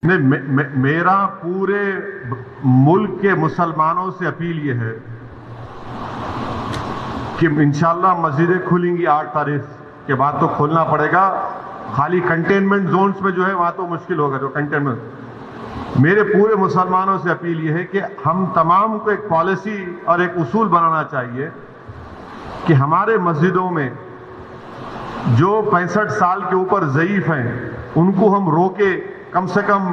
میرا پورے ملک کے مسلمانوں سے اپیل یہ ہے کہ انشاءاللہ مسجدیں کھلیں گی 8 تاریخ کے بعد تو کھولنا پڑے گا. خالی کنٹینمنٹ زونز میں جو ہے وہاں تو مشکل ہوگا. جو کنٹینمنٹ میرے پورے مسلمانوں سے اپیل یہ ہے کہ ہم تمام کو ایک پالیسی اور ایک اصول بنانا چاہیے کہ ہمارے مسجدوں میں جو 65 سال کے اوپر ضعیف ہیں ان کو ہم روکے کم سے کم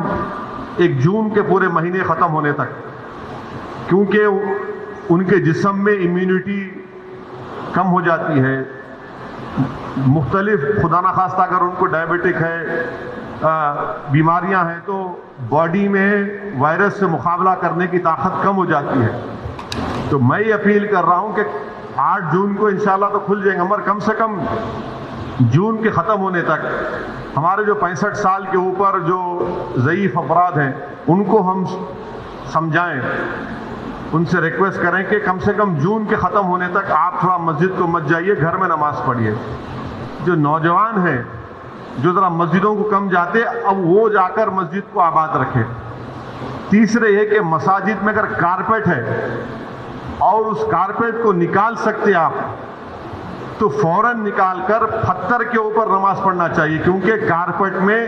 1 جون کے پورے مہینے ختم ہونے تک، کیونکہ ان کے جسم میں امیونٹی کم ہو جاتی ہے. مختلف خدا نخواستہ اگر ان کو ڈائبٹک ہے، بیماریاں ہیں، تو باڈی میں وائرس سے مقابلہ کرنے کی طاقت کم ہو جاتی ہے. تو میں یہ اپیل کر رہا ہوں کہ 8 جون کو انشاءاللہ تو کھل جائیں گے، مگر کم سے کم جون کے ختم ہونے تک ہمارے جو 65 سال کے اوپر جو ضعیف افراد ہیں ان کو ہم سمجھائیں، ان سے ریکویسٹ کریں کہ کم سے کم جون کے ختم ہونے تک آپ تھوڑا مسجد کو مت جائیے، گھر میں نماز پڑھیے. جو نوجوان ہیں جو ذرا مسجدوں کو کم جاتے، اب وہ جا کر مسجد کو آباد رکھیں. تیسرے یہ کہ مساجد میں اگر کارپیٹ ہے اور اس کارپیٹ کو نکال سکتے آپ تو فوراً نکال کر پتھر کے اوپر نماز پڑھنا چاہیے، کیونکہ کارپیٹ میں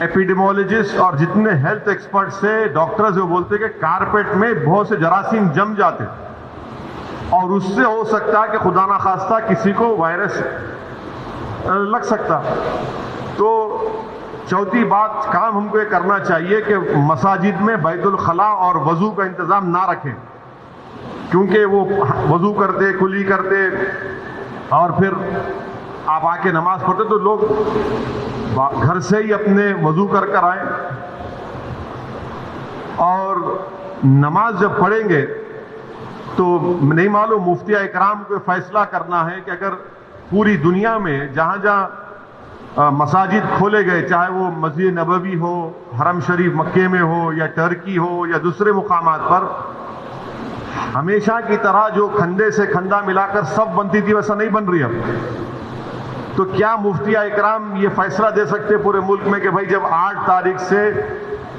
ایپیڈیمولوجسٹ اور جتنے ہیلتھ ایکسپرٹس ہیں، ڈاکٹرز وہ بولتے ہیں کہ کارپیٹ میں بہت سے جراثیم جم جاتے اور اس سے ہو سکتا ہے کہ خدا نخواستہ کسی کو وائرس لگ سکتا. تو چوتھی بات کام ہم کو یہ کرنا چاہیے کہ مساجد میں بیت الخلاء اور وضو کا انتظام نہ رکھیں، کیونکہ وہ وضو کرتے کلی کرتے اور پھر آپ آ کے نماز پڑھتے تو لوگ گھر سے ہی اپنے وضو کر آئیں. اور نماز جب پڑھیں گے تو نہیں معلوم مفتی اکرام کو فیصلہ کرنا ہے کہ اگر پوری دنیا میں جہاں جہاں مساجد کھولے گئے، چاہے وہ مسجد نبوی ہو، حرم شریف مکے میں ہو، یا ٹرکی ہو، یا دوسرے مقامات پر، ہمیشہ کی طرح جو کھندے سے کھندا ملا کر سب بنتی تھی ویسا نہیں بن رہی اب. تو کیا مفتی اکرام یہ فیصلہ دے سکتے پورے ملک میں کہ بھائی جب 8 تاریخ سے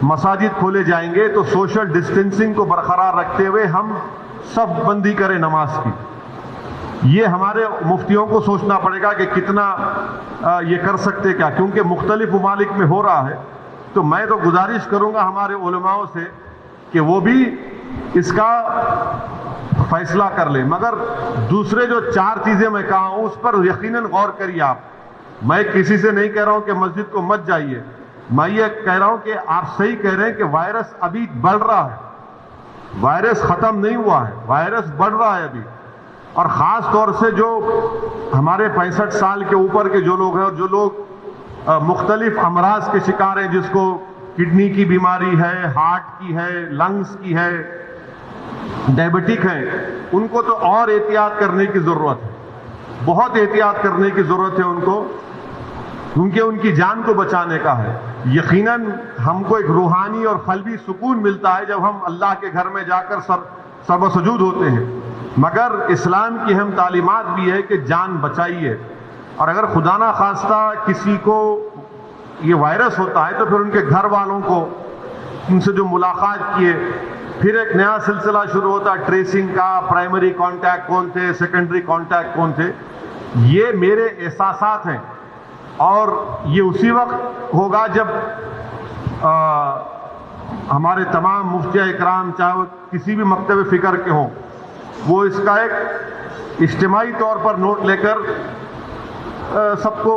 مساجد کھولے جائیں گے تو سوشل ڈسٹینسنگ کو برقرار رکھتے ہوئے ہم سب بندی کریں نماز کی؟ یہ ہمارے مفتیوں کو سوچنا پڑے گا کہ کتنا یہ کر سکتے کیا، کیونکہ مختلف ممالک میں ہو رہا ہے. تو میں تو گزارش کروں گا ہمارے علماء سے کہ وہ بھی اس کا فیصلہ کر لیں. مگر دوسرے جو 4 چیزیں میں کہا ہوں اس پر یقیناً غور کریے آپ. میں کسی سے نہیں کہہ رہا ہوں کہ مسجد کو مت جائیے، میں یہ کہہ رہا ہوں کہ آپ صحیح کہہ رہے ہیں کہ وائرس ابھی بڑھ رہا ہے، وائرس ختم نہیں ہوا ہے، وائرس بڑھ رہا ہے ابھی. اور خاص طور سے جو ہمارے 65 سال کے اوپر کے جو لوگ ہیں اور جو لوگ مختلف امراض کے شکار ہیں، جس کو کڈنی کی بیماری ہے، ہارٹ کی ہے، لنگز کی ہے، ڈائبٹک ہیں، ان کو تو اور احتیاط کرنے کی ضرورت ہے، بہت احتیاط کرنے کی ضرورت ہے ان کو، کیونکہ ان کی جان کو بچانے کا ہے. یقیناً ہم کو ایک روحانی اور قلبی سکون ملتا ہے جب ہم اللہ کے گھر میں جا کر سر و سجود ہوتے ہیں، مگر اسلام کی اہم تعلیمات بھی ہے کہ جان بچائیے. اور اگر خدا نہ خواستہ کسی کو یہ وائرس ہوتا ہے تو پھر ان کے گھر والوں کو ان سے جو ملاقات کیے، پھر ایک نیا سلسلہ شروع ہوتا ہے ٹریسنگ کا. پرائمری کانٹیکٹ کون تھے، سیکنڈری کانٹیکٹ کون تھے. یہ میرے احساسات ہیں اور یہ اسی وقت ہوگا جب ہمارے تمام مفتی اکرام چاہے وہ کسی بھی مکتب فکر کے ہوں، وہ اس کا ایک اجتماعی طور پر نوٹ لے کر سب کو